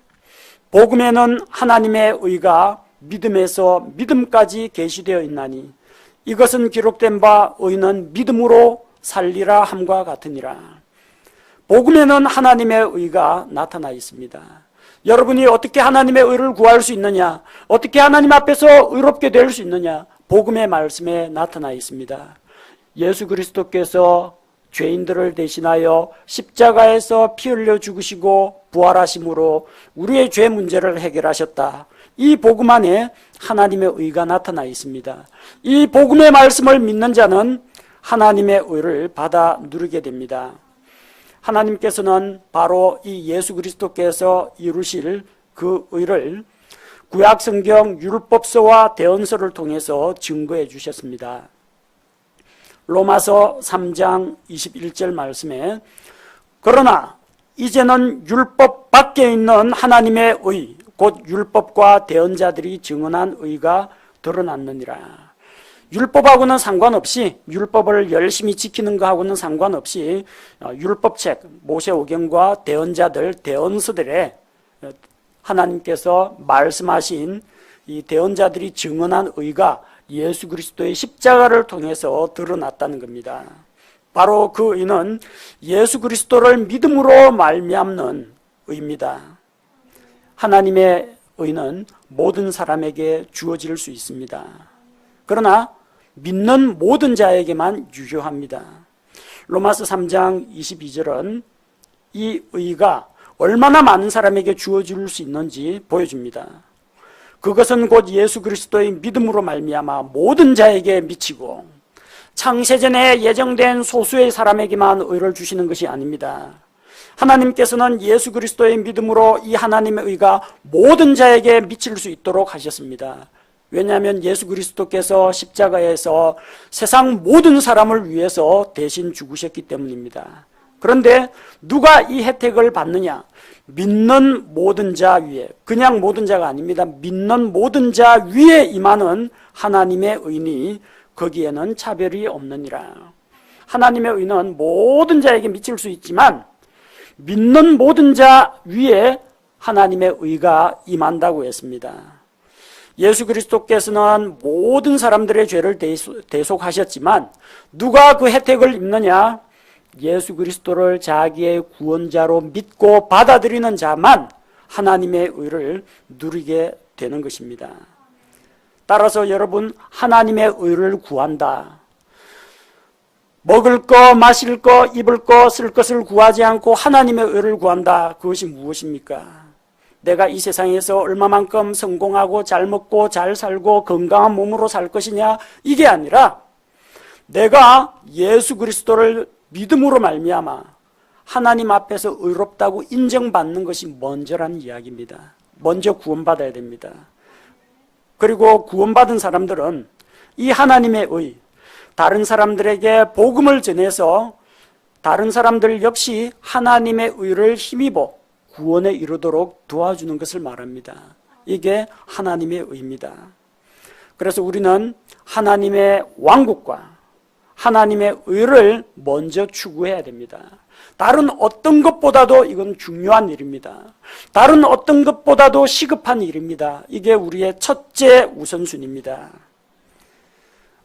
A: 복음에는 하나님의 의가 믿음에서 믿음까지 계시되어 있나니 이것은 기록된 바 의는 믿음으로 살리라 함과 같으니라. 복음에는 하나님의 의가 나타나 있습니다. 여러분이 어떻게 하나님의 의를 구할 수 있느냐? 어떻게 하나님 앞에서 의롭게 될 수 있느냐? 복음의 말씀에 나타나 있습니다. 예수 그리스도께서 죄인들을 대신하여 십자가에서 피 흘려 죽으시고 부활하심으로 우리의 죄 문제를 해결하셨다. 이 복음 안에 하나님의 의가 나타나 있습니다. 이 복음의 말씀을 믿는 자는 하나님의 의를 받아 누리게 됩니다. 하나님께서는 바로 이 예수 그리스도께서 이루실 그 의를 구약 성경 율법서와 대언서를 통해서 증거해 주셨습니다. 로마서 3장 21절 말씀에 그러나 이제는 율법 밖에 있는 하나님의 의 곧 율법과 대언자들이 증언한 의가 드러났느니라. 율법하고는 상관없이, 율법을 열심히 지키는 것하고는 상관없이 율법책, 모세오경과 대언자들, 대언서들의 하나님께서 말씀하신 이 대언자들이 증언한 의가 예수 그리스도의 십자가를 통해서 드러났다는 겁니다. 바로 그 의는 예수 그리스도를 믿음으로 말미암는 의입니다. 하나님의 의는 모든 사람에게 주어질 수 있습니다. 그러나 믿는 모든 자에게만 유효합니다. 로마서 3장 22절은 이 의가 얼마나 많은 사람에게 주어질 수 있는지 보여줍니다. 그것은 곧 예수 그리스도의 믿음으로 말미암아 모든 자에게 미치고 창세전에 예정된 소수의 사람에게만 의를 주시는 것이 아닙니다. 하나님께서는 예수 그리스도의 믿음으로 이 하나님의 의가 모든 자에게 미칠 수 있도록 하셨습니다. 왜냐하면 예수 그리스도께서 십자가에서 세상 모든 사람을 위해서 대신 죽으셨기 때문입니다. 그런데 누가 이 혜택을 받느냐? 믿는 모든 자 위에, 그냥 모든 자가 아닙니다. 믿는 모든 자 위에 임하는 하나님의 의니 거기에는 차별이 없느니라. 하나님의 의는 모든 자에게 미칠 수 있지만 믿는 모든 자 위에 하나님의 의가 임한다고 했습니다. 예수 그리스도께서는 모든 사람들의 죄를 대속하셨지만 누가 그 혜택을 입느냐? 예수 그리스도를 자기의 구원자로 믿고 받아들이는 자만 하나님의 의를 누리게 되는 것입니다. 따라서 여러분, 하나님의 의를 구한다. 먹을 거, 마실 거, 입을 거, 쓸 것을 구하지 않고 하나님의 의를 구한다. 그것이 무엇입니까? 내가 이 세상에서 얼마만큼 성공하고 잘 먹고 잘 살고 건강한 몸으로 살 것이냐? 이게 아니라 내가 예수 그리스도를 믿음으로 말미암아 하나님 앞에서 의롭다고 인정받는 것이 먼저라는 이야기입니다. 먼저 구원받아야 됩니다. 그리고 구원받은 사람들은 이 하나님의 의, 다른 사람들에게 복음을 전해서 다른 사람들 역시 하나님의 의를 힘입어 구원에 이르도록 도와주는 것을 말합니다. 이게 하나님의 의입니다. 그래서 우리는 하나님의 왕국과 하나님의 의를 먼저 추구해야 됩니다. 다른 어떤 것보다도 이건 중요한 일입니다. 다른 어떤 것보다도 시급한 일입니다. 이게 우리의 첫째 우선순위입니다.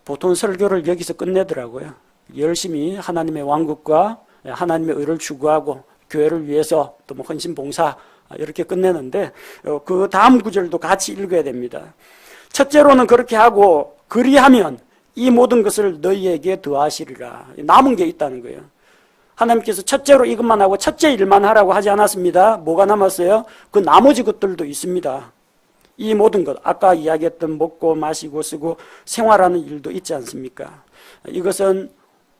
A: 보통 설교를 여기서 끝내더라고요. 열심히 하나님의 왕국과 하나님의 의를 추구하고 교회를 위해서 또 헌신 봉사 이렇게 끝내는데 그 다음 구절도 같이 읽어야 됩니다. 첫째로는 그렇게 하고 그리하면 이 모든 것을 너희에게 더하시리라. 남은 게 있다는 거예요. 하나님께서 첫째로 이것만 하고 첫째 일만 하라고 하지 않았습니다. 뭐가 남았어요? 그 나머지 것들도 있습니다. 이 모든 것, 아까 이야기했던 먹고 마시고 쓰고 생활하는 일도 있지 않습니까? 이것은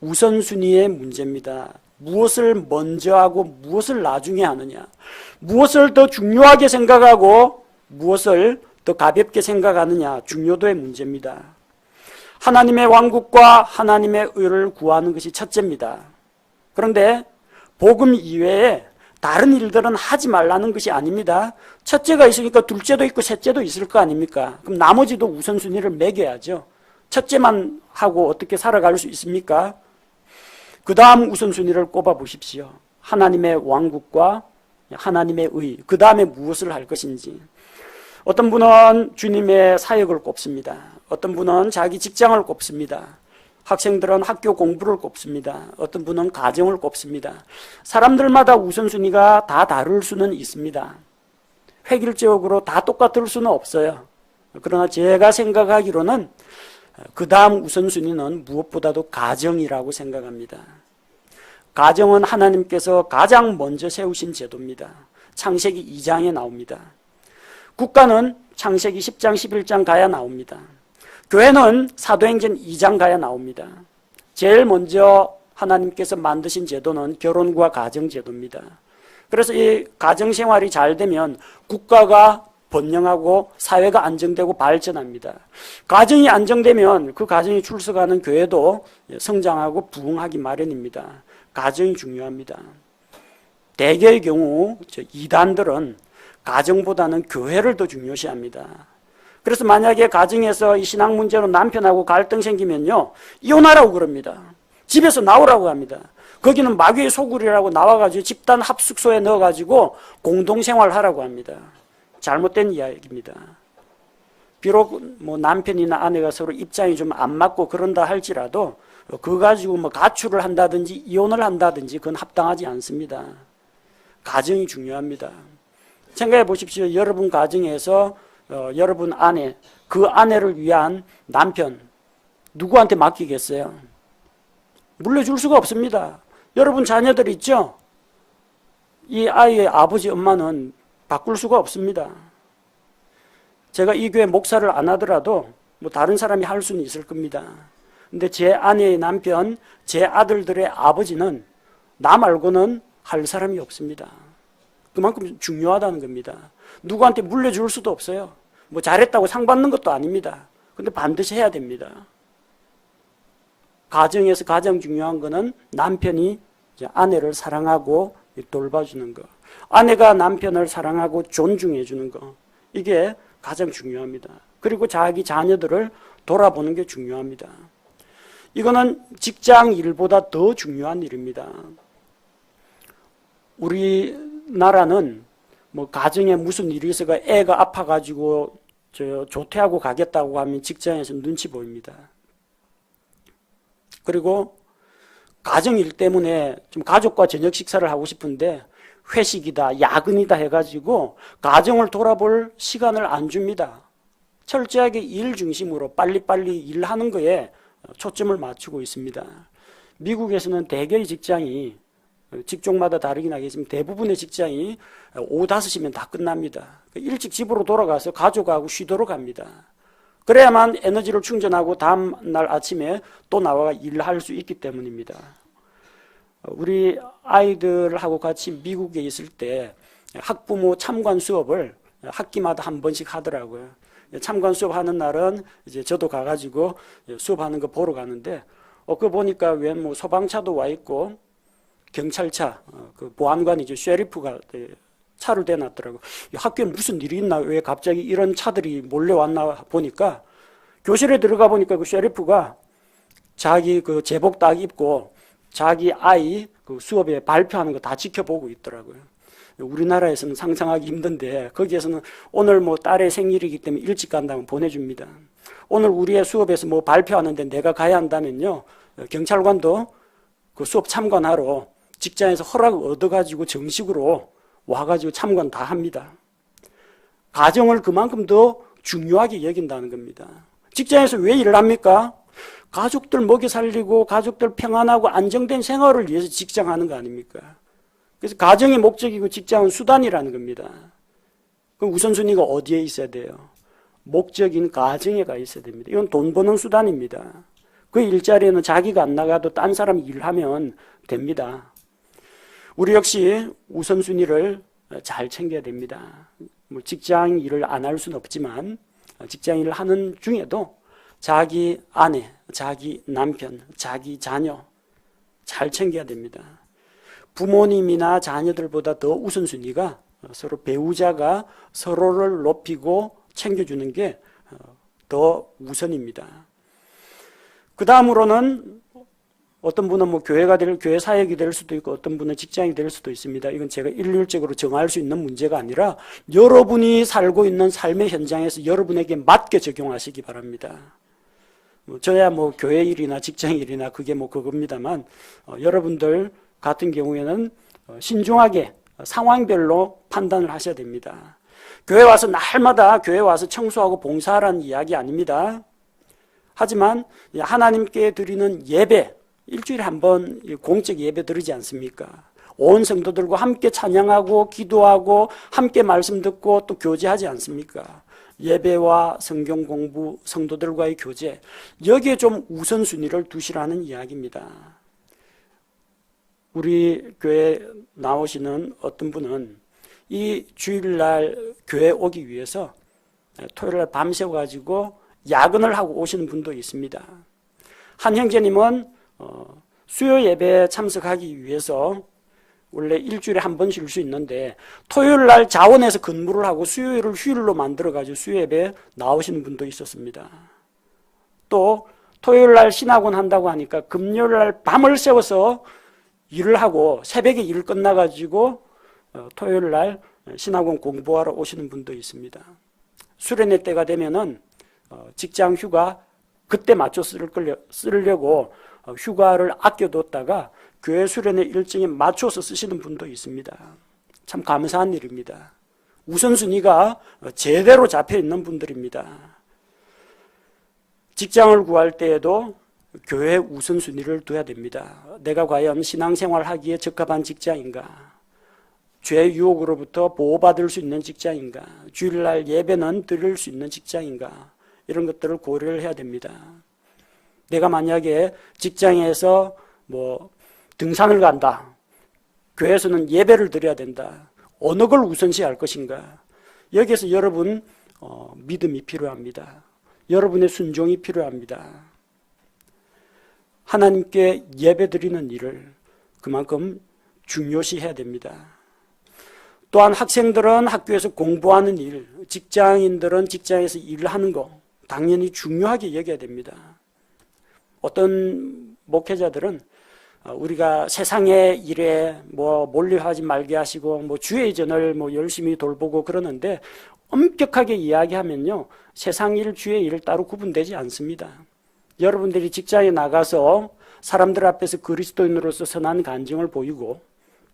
A: 우선순위의 문제입니다. 무엇을 먼저 하고 무엇을 나중에 하느냐, 무엇을 더 중요하게 생각하고 무엇을 더 가볍게 생각하느냐, 중요도의 문제입니다. 하나님의 왕국과 하나님의 의를 구하는 것이 첫째입니다. 그런데 복음 이외에 다른 일들은 하지 말라는 것이 아닙니다. 첫째가 있으니까 둘째도 있고 셋째도 있을 거 아닙니까? 그럼 나머지도 우선순위를 매겨야죠. 첫째만 하고 어떻게 살아갈 수 있습니까? 그 다음 우선순위를 꼽아보십시오. 하나님의 왕국과 하나님의 의, 그 다음에 무엇을 할 것인지. 어떤 분은 주님의 사역을 꼽습니다. 어떤 분은 자기 직장을 꼽습니다. 학생들은 학교 공부를 꼽습니다. 어떤 분은 가정을 꼽습니다. 사람들마다 우선순위가 다 다를 수는 있습니다. 획일적으로 다 똑같을 수는 없어요. 그러나 제가 생각하기로는 그 다음 우선순위는 무엇보다도 가정이라고 생각합니다. 가정은 하나님께서 가장 먼저 세우신 제도입니다. 창세기 2장에 나옵니다. 국가는 창세기 10장, 11장 가야 나옵니다. 교회는 사도행전 2장 가야 나옵니다. 제일 먼저 하나님께서 만드신 제도는 결혼과 가정제도입니다. 그래서 이 가정생활이 잘 되면 국가가 번영하고 사회가 안정되고 발전합니다. 가정이 안정되면 그 가정이 출석하는 교회도 성장하고 부흥하기 마련입니다. 가정이 중요합니다. 대개의 경우 이단들은 가정보다는 교회를 더 중요시합니다. 그래서 만약에 가정에서 이 신앙 문제로 남편하고 갈등 생기면요, 이혼하라고 그럽니다. 집에서 나오라고 합니다. 거기는 마귀의 소굴이라고 나와가지고 집단 합숙소에 넣어가지고 공동생활하라고 합니다. 잘못된 이야기입니다. 비록 뭐 남편이나 아내가 서로 입장이 좀 안 맞고 그런다 할지라도 그거 가지고 뭐 가출을 한다든지 이혼을 한다든지 그건 합당하지 않습니다. 가정이 중요합니다. 생각해 보십시오. 여러분 가정에서 여러분 아내, 그 아내를 위한 남편 누구한테 맡기겠어요? 물려줄 수가 없습니다. 여러분 자녀들 있죠? 이 아이의 아버지 엄마는 바꿀 수가 없습니다. 제가 이 교회 목사를 안 하더라도 뭐 다른 사람이 할 수는 있을 겁니다. 근데 제 아내의 남편, 제 아들들의 아버지는 나 말고는 할 사람이 없습니다. 그만큼 중요하다는 겁니다. 누구한테 물려줄 수도 없어요. 뭐 잘했다고 상 받는 것도 아닙니다. 근데 반드시 해야 됩니다. 가정에서 가장 중요한 거는 남편이 아내를 사랑하고 돌봐주는 거. 아내가 남편을 사랑하고 존중해 주는 거. 이게 가장 중요합니다. 그리고 자기 자녀들을 돌아보는 게 중요합니다. 이거는 직장 일보다 더 중요한 일입니다. 우리나라는 뭐 가정에 무슨 일이 있어가 애가 아파가지고 조퇴하고 가겠다고 하면 직장에서 눈치 보입니다. 그리고 가정일 때문에 좀 가족과 저녁 식사를 하고 싶은데 회식이다, 야근이다 해가지고 가정을 돌아볼 시간을 안 줍니다. 철저하게 일 중심으로 빨리빨리 일하는 거에 초점을 맞추고 있습니다. 미국에서는 대개의 직장이 직종마다 다르긴 하겠지만 대부분의 직장이 오후 5시면 다 끝납니다. 일찍 집으로 돌아가서 가족하고 쉬도록 합니다. 그래야만 에너지를 충전하고 다음 날 아침에 또 나와 일할 수 있기 때문입니다. 우리 아이들하고 같이 미국에 있을 때 학부모 참관 수업을 학기마다 한 번씩 하더라고요. 참관 수업하는 날은 이제 저도 가가지고 수업하는 거 보러 가는데 그거 보니까 왜 뭐 소방차도 와 있고 경찰차, 그 보안관이죠, 셰리프가 차를 대놨더라고. 학교에 무슨 일이 있나? 왜 갑자기 이런 차들이 몰려왔나 보니까 교실에 들어가 보니까 그 셰리프가 자기 그 제복 딱 입고 자기 아이 그 수업에 발표하는 거 다 지켜보고 있더라고요. 우리나라에서는 상상하기 힘든데 거기에서는 오늘 뭐 딸의 생일이기 때문에 일찍 간다면 보내줍니다. 오늘 우리의 수업에서 뭐 발표하는데 내가 가야 한다면요, 경찰관도 그 수업 참관하러 직장에서 허락을 얻어가지고 정식으로 와가지고 참관 다 합니다. 가정을 그만큼 더 중요하게 여긴다는 겁니다. 직장에서 왜 일을 합니까? 가족들 먹여 살리고 가족들 평안하고 안정된 생활을 위해서 직장하는 거 아닙니까? 그래서 가정이 목적이고 직장은 수단이라는 겁니다. 그럼 우선순위가 어디에 있어야 돼요? 목적인 가정에 가 있어야 됩니다. 이건 돈 버는 수단입니다. 그 일자리에는 자기가 안 나가도 딴 사람이 일하면 됩니다. 우리 역시 우선순위를 잘 챙겨야 됩니다. 뭐 직장 일을 안 할 수는 없지만 직장 일을 하는 중에도 자기 아내, 자기 남편, 자기 자녀 잘 챙겨야 됩니다. 부모님이나 자녀들보다 더 우선순위가 서로 배우자가 서로를 높이고 챙겨주는 게 더 우선입니다. 그 다음으로는 어떤 분은 뭐 교회 사역이 될 수도 있고 어떤 분은 직장이 될 수도 있습니다. 이건 제가 일률적으로 정할 수 있는 문제가 아니라 여러분이 살고 있는 삶의 현장에서 여러분에게 맞게 적용하시기 바랍니다. 저야 뭐 교회 일이나 직장 일이나 그게 뭐 그겁니다만 여러분들 같은 경우에는 신중하게 상황별로 판단을 하셔야 됩니다. 교회 와서 날마다 교회 와서 청소하고 봉사하라는 이야기 아닙니다. 하지만 하나님께 드리는 예배, 일주일에 한 번 공적 예배 드리지 않습니까? 온 성도들과 함께 찬양하고 기도하고 함께 말씀 듣고 또 교제하지 않습니까? 예배와 성경 공부, 성도들과의 교제, 여기에 좀 우선순위를 두시라는 이야기입니다. 우리 교회 나오시는 어떤 분은 이 주일날 교회 오기 위해서 토요일날 밤새워가지고 야근을 하고 오시는 분도 있습니다. 한 형제님은 수요 예배에 참석하기 위해서 원래 일주일에 한 번 쉴 수 있는데 토요일날 자원해서 근무를 하고 수요일을 휴일로 만들어가지고 수요 예배에 나오시는 분도 있었습니다. 또 토요일날 신학원 한다고 하니까 금요일날 밤을 새워서 일을 하고 새벽에 일 끝나가지고 토요일날 신학원 공부하러 오시는 분도 있습니다. 수련회 때가 되면은 직장 휴가 그때 맞춰 쓰려고 휴가를 아껴뒀다가 교회 수련회 일정에 맞춰서 쓰시는 분도 있습니다. 참 감사한 일입니다. 우선순위가 제대로 잡혀있는 분들입니다. 직장을 구할 때에도 교회 우선순위를 둬야 됩니다. 내가 과연 신앙생활 하기에 적합한 직장인가? 죄 유혹으로부터 보호받을 수 있는 직장인가? 주일날 예배는 드릴 수 있는 직장인가? 이런 것들을 고려를 해야 됩니다. 내가 만약에 직장에서 등산을 간다. 교회에서는 예배를 드려야 된다. 어느 걸 우선시할 것인가? 여기에서 여러분 믿음이 필요합니다. 여러분의 순종이 필요합니다. 하나님께 예배 드리는 일을 그만큼 중요시해야 됩니다. 또한 학생들은 학교에서 공부하는 일, 직장인들은 직장에서 일을 하는 거 당연히 중요하게 여겨야 됩니다. 어떤 목회자들은 우리가 세상의 일에 몰려하지 말게 하시고 주의 전을 열심히 돌보고 그러는데 엄격하게 이야기하면요, 세상 일, 주의 일 따로 구분되지 않습니다. 여러분들이 직장에 나가서 사람들 앞에서 그리스도인으로서 선한 간증을 보이고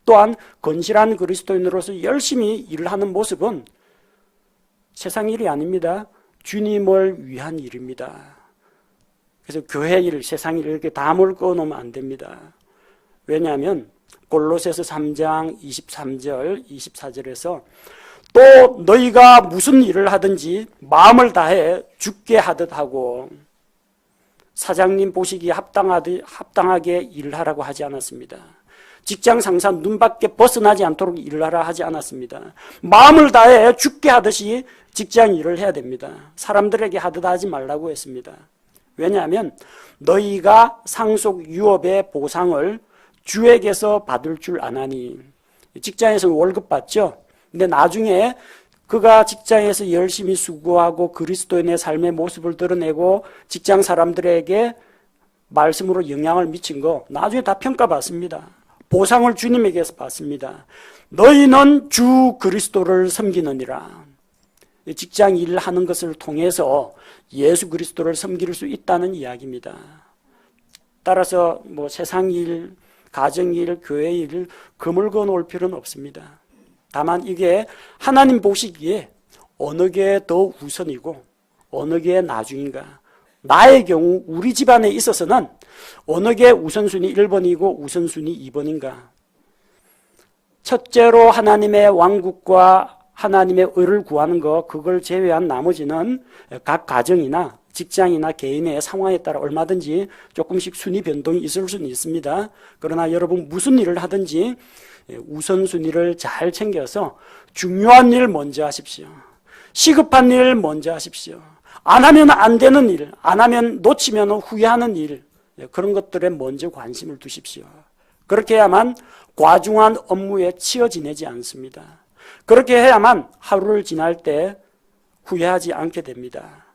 A: 또한 건실한 그리스도인으로서 열심히 일을 하는 모습은 세상 일이 아닙니다. 주님을 위한 일입니다. 그래서 교회 일, 세상 일 이렇게 다 묶어 놓으면 안 됩니다. 왜냐하면 골로새서 3장 23절, 24절에서 또 너희가 무슨 일을 하든지 마음을 다해 주께 하듯 하고 사장님 보시기에 합당하게 일을 하라고 하지 않았습니다. 직장 상사 눈밖에 벗어나지 않도록 일을 하라 하지 않았습니다. 마음을 다해 주께 하듯이 직장 일을 해야 됩니다. 사람들에게 하듯 하지 말라고 했습니다. 왜냐하면 너희가 상속 유업의 보상을 주에게서 받을 줄 아나니. 직장에서는 월급 받죠. 근데 나중에 그가 직장에서 열심히 수고하고 그리스도인의 삶의 모습을 드러내고 직장 사람들에게 말씀으로 영향을 미친 거 나중에 다 평가받습니다. 보상을 주님에게서 받습니다. 너희는 주 그리스도를 섬기느니라. 직장 일을 하는 것을 통해서 예수 그리스도를 섬길 수 있다는 이야기입니다. 따라서 세상 일, 가정 일, 교회 일 그물건 올 필요는 없습니다. 다만 이게 하나님 보시기에 어느 게 더 우선이고 어느 게 나중인가. 나의 경우 우리 집안에 있어서는 어느 게 우선순위 1번이고 우선순위 2번인가. 첫째로 하나님의 왕국과 하나님의 의를 구하는 것, 그걸 제외한 나머지는 각 가정이나 직장이나 개인의 상황에 따라 얼마든지 조금씩 순위 변동이 있을 수는 있습니다. 그러나 여러분 무슨 일을 하든지 우선순위를 잘 챙겨서 중요한 일 먼저 하십시오. 시급한 일 먼저 하십시오. 안 하면 안 되는 일, 안 하면 놓치면 후회하는 일, 그런 것들에 먼저 관심을 두십시오. 그렇게 해야만 과중한 업무에 치여 지내지 않습니다. 그렇게 해야만 하루를 지날 때 후회하지 않게 됩니다.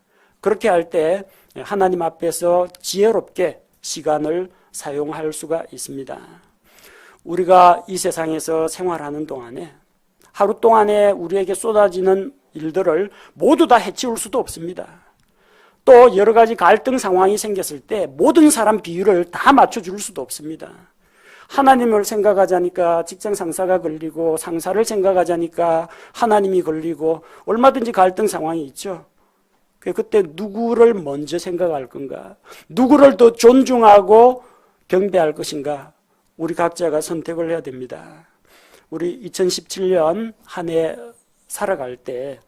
A: 그렇게 할 때 하나님 앞에서 지혜롭게 시간을 사용할 수가 있습니다. 우리가 이 세상에서 생활하는 동안에 하루 동안에 우리에게 쏟아지는 일들을 모두 다 해치울 수도 없습니다. 또 여러 가지 갈등 상황이 생겼을 때 모든 사람 비율을 다 맞춰줄 수도 없습니다. 하나님을 생각하자니까 직장 상사가 걸리고 상사를 생각하자니까 하나님이 걸리고 얼마든지 갈등 상황이 있죠. 그때 누구를 먼저 생각할 건가? 누구를 더 존중하고 경배할 것인가? 우리 각자가 선택을 해야 됩니다. 우리 2017년 한 해 살아갈 때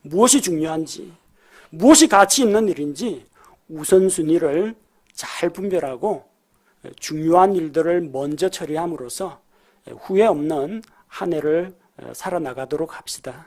A: 무엇이 중요한지, 무엇이 가치 있는 일인지 우선순위를 잘 분별하고 중요한 일들을 먼저 처리함으로써 후회 없는 한 해를 살아나가도록 합시다.